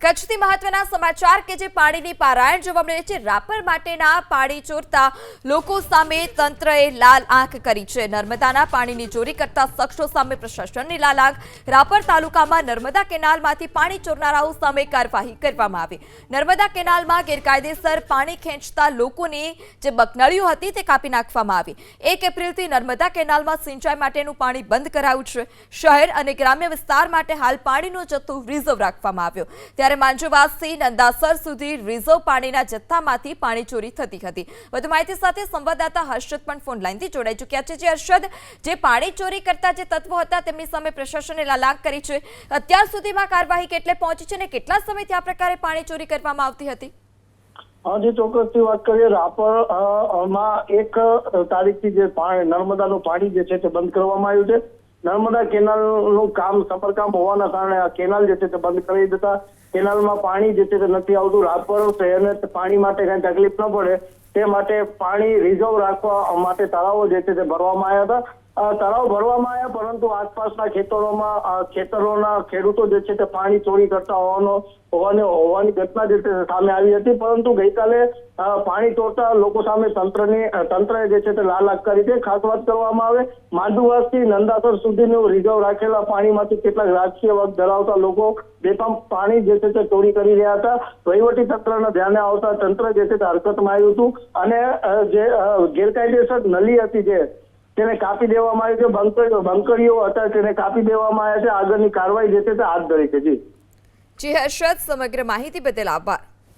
કચ્છથી મહત્વના સમાચાર કે જે પાણીની પારાયણ જોવા મળે છે। રાપર માટેના પાણી ચોરતા લોકો સામે તંત્રએ લાલ આંખ કરી છે। નર્મદાના પાણીની ચોરી કરતા શખ્સો સામે પ્રશાસનની લાલ આંખ। રાપર તાલુકામાં નર્મદા કેનાલમાંથી પાણી ચોરનારાઓ સામે કાર્યવાહી કરવામાં આવી। નર્મદા કેનાલમાં ગેરકાયદેસર પાણી ખેંચતા લોકોની જે બકનળીઓ હતી તે કાપી નાખવામાં આવી। 1 એપ્રિલથી નર્મદા કેનાલમાં સિંચાઈ માટેનું પાણી બંધ કરાયું છે। શહેર અને ગ્રામ્ય વિસ્તાર માટે હાલ પાણીનો જથ્થો રિઝર્વ રાખવામાં આવ્યો। ત્યારે માંજોવાસથી નંદાસર સુધી રિઝર્વ પાણીના જથ્થામાંથી પાણી ચોરી થતી હતી। વધુ માહિતી સાથે સંવાદદાતા હર્ષદ પણ ફોન લાઈનથી જોડાઈ ચૂક્યા છે। હર્ષદ, જે પાણી ચોરી કરતા જે તત્વો હતા તેમની સામે પ્રશાસને લાલ આંખ કરી છે। અત્યાર સુધીમાં કાર્યવાહી કેટલે પહોંચી છે અને કેટલા સમયથી આ પ્રકારે પાણી ચોરી કરવામાં આવતી હતી? જે ચોક્કસથી વાત કરીએ, રાપર માં 1 તારીખથી જે નર્મદાનું પાણી જે છે તે બંધ કરવામાં આવ્યું છે। નર્મદા કેનાલનું કામ સમારકામ હોવાના કારણે આ કેનાલ જે છે તે બંધ કરી દેતા કેનાલમાં પાણી જે છે તે નથી આવતું। રાપર શહેરને પાણી માટે કઈ તકલીફ ન પડે તે માટે પાણી રિઝર્વ રાખવા માટે તળાવો જે છે તે ભરવામાં આવ્યા હતા। તળાવ ભરવામાં આવ્યા, પરંતુ આસપાસના ખેતરોના ખેડૂતો જે છે તે પાણી ચોરી કરતા હોવાની ઘટના જે છે સામે આવી હતી। પરંતુ ગઈકાલે પાણી ચોરતા લોકો સામે તંત્રએ જે છે તે લાલ આંખ કરી છે। ખાસ વાત કરવામાં આવે, માંડુવાસથી નંદાસર સુધીનું રિઝર્વ રાખેલા પાણીમાંથી કેટલાક રાજકીય વર્ગ ધરાવતા લોકો બેફામ પાણી જે છે તે ચોરી કરી રહ્યા હતા। વહીવટી તંત્રના ધ્યાને આવતા તંત્ર જે છે તે હરકતમાં આવ્યું હતું અને જે ગેરકાયદેસર નલી હતી તેને કાપી દેવામાં આવી છે। બંકરીઓ હતા તેને કાપી દેવામાં આવ્યા છે। આગળની કાર્યવાહી જે છે તે હાથ ધરી છે। જી હર્ષદ, સમગ્ર માહિતી બદલ આભાર।